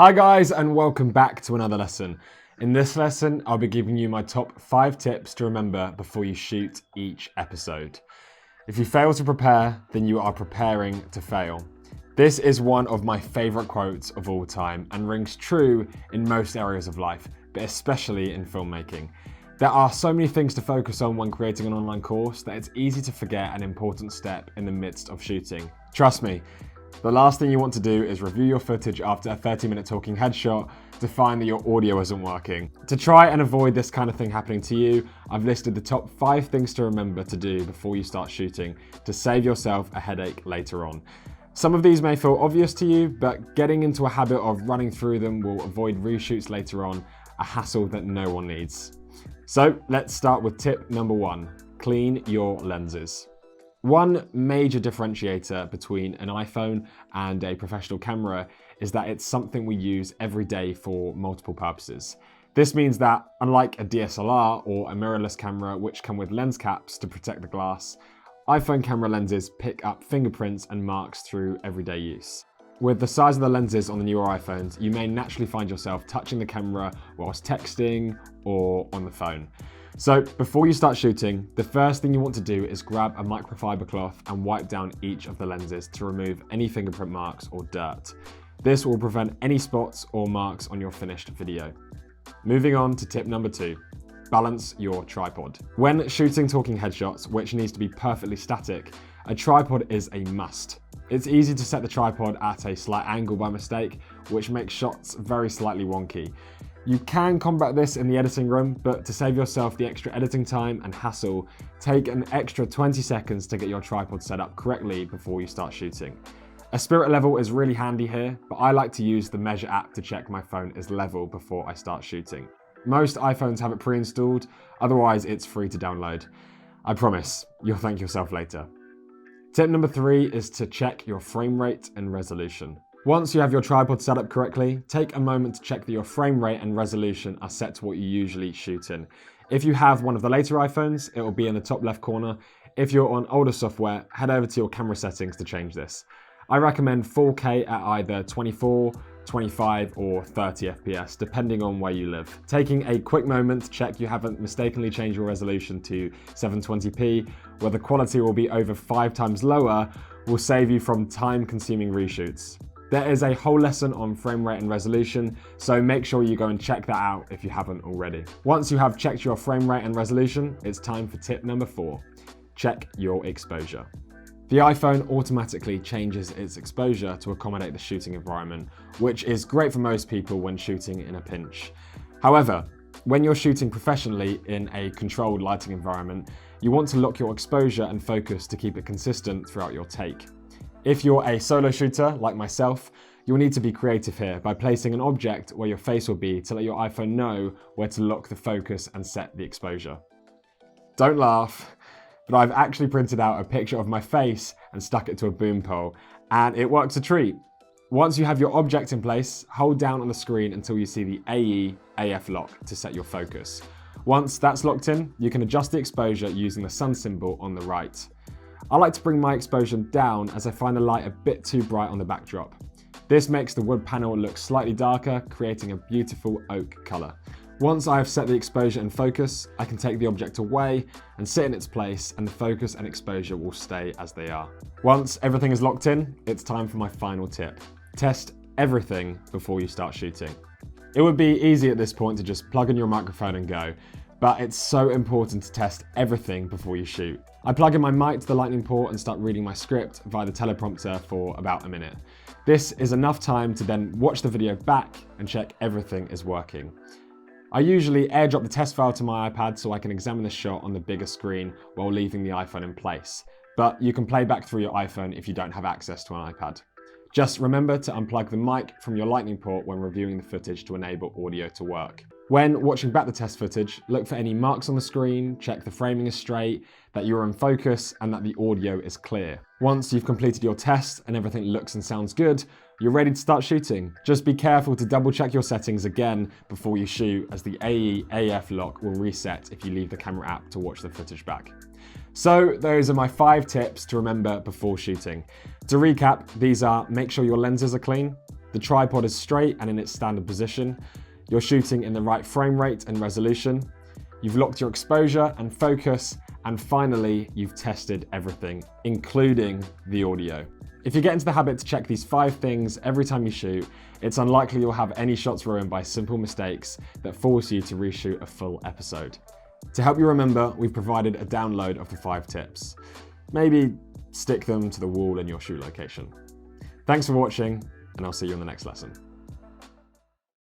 Hi guys, and welcome back to another lesson. In this lesson, I'll be giving you my top 5 tips to remember before you shoot each episode. If you fail to prepare, then you are preparing to fail. This is one of my favorite quotes of all time and rings true in most areas of life, but especially in filmmaking. There are so many things to focus on when creating an online course that it's easy to forget an important step in the midst of shooting. Trust me, the last thing you want to do is review your footage after a 30-minute talking headshot to find that your audio isn't working. To try and avoid this kind of thing happening to you, I've listed the top 5 things to remember to do before you start shooting to save yourself a headache later on. Some of these may feel obvious to you, but getting into a habit of running through them will avoid reshoots later on, a hassle that no one needs. So let's start with tip number 1, clean your lenses. One major differentiator between an iPhone and a professional camera is that it's something we use every day for multiple purposes. This means that, unlike a DSLR or a mirrorless camera which come with lens caps to protect the glass, iPhone camera lenses pick up fingerprints and marks through everyday use. With the size of the lenses on the newer iPhones, you may naturally find yourself touching the camera whilst texting or on the phone. So before you start shooting, the first thing you want to do is grab a microfiber cloth and wipe down each of the lenses to remove any fingerprint marks or dirt. This will prevent any spots or marks on your finished video. Moving on to tip number 2, balance your tripod. When shooting talking headshots, which needs to be perfectly static, a tripod is a must. It's easy to set the tripod at a slight angle by mistake, which makes shots very slightly wonky. You can combat this in the editing room, but to save yourself the extra editing time and hassle, take an extra 20 seconds to get your tripod set up correctly before you start shooting. A spirit level is really handy here, but I like to use the Measure app to check my phone is level before I start shooting. Most iPhones have it pre-installed, otherwise it's free to download. I promise, you'll thank yourself later. Tip number 3 is to check your frame rate and resolution. Once you have your tripod set up correctly, take a moment to check that your frame rate and resolution are set to what you usually shoot in. If you have one of the later iPhones, it will be in the top left corner. If you're on older software, head over to your camera settings to change this. I recommend 4K at either 24, 25 or 30 FPS, depending on where you live. Taking a quick moment to check you haven't mistakenly changed your resolution to 720p, where the quality will be over 5 times lower, will save you from time-consuming reshoots. There is a whole lesson on frame rate and resolution, so make sure you go and check that out if you haven't already. Once you have checked your frame rate and resolution, it's time for tip number 4, check your exposure. The iPhone automatically changes its exposure to accommodate the shooting environment, which is great for most people when shooting in a pinch. However, when you're shooting professionally in a controlled lighting environment, you want to lock your exposure and focus to keep it consistent throughout your take. If you're a solo shooter like myself, you'll need to be creative here by placing an object where your face will be to let your iPhone know where to lock the focus and set the exposure. Don't laugh, but I've actually printed out a picture of my face and stuck it to a boom pole, and it works a treat. Once you have your object in place, hold down on the screen until you see the AE/AF lock to set your focus. Once that's locked in, you can adjust the exposure using the sun symbol on the right. I like to bring my exposure down as I find the light a bit too bright on the backdrop. This makes the wood panel look slightly darker, creating a beautiful oak colour. Once I have set the exposure and focus, I can take the object away and sit in its place, and the focus and exposure will stay as they are. Once everything is locked in, it's time for my final tip. Test everything before you start shooting. It would be easy at this point to just plug in your microphone and go, but it's so important to test everything before you shoot. I plug in my mic to the lightning port and start reading my script via the teleprompter for about a minute. This is enough time to then watch the video back and check everything is working. I usually airdrop the test file to my iPad so I can examine the shot on the bigger screen while leaving the iPhone in place, but you can play back through your iPhone if you don't have access to an iPad. Just remember to unplug the mic from your lightning port when reviewing the footage to enable audio to work. When watching back the test footage, look for any marks on the screen, check the framing is straight, that you're in focus, and that the audio is clear. Once you've completed your test and everything looks and sounds good, you're ready to start shooting. Just be careful to double check your settings again before you shoot, as the AE/AF lock will reset if you leave the camera app to watch the footage back. So those are my 5 tips to remember before shooting. To recap, these are: make sure your lenses are clean, The tripod is straight and in its standard position. You're shooting in the right frame rate and resolution. You've locked your exposure and focus. And finally, you've tested everything, including the audio. If you get into the habit to check these 5 things every time you shoot, it's unlikely you'll have any shots ruined by simple mistakes that force you to reshoot a full episode. To help you remember, we've provided a download of the 5 tips. Maybe stick them to the wall in your shoot location. Thanks for watching, and I'll see you in the next lesson.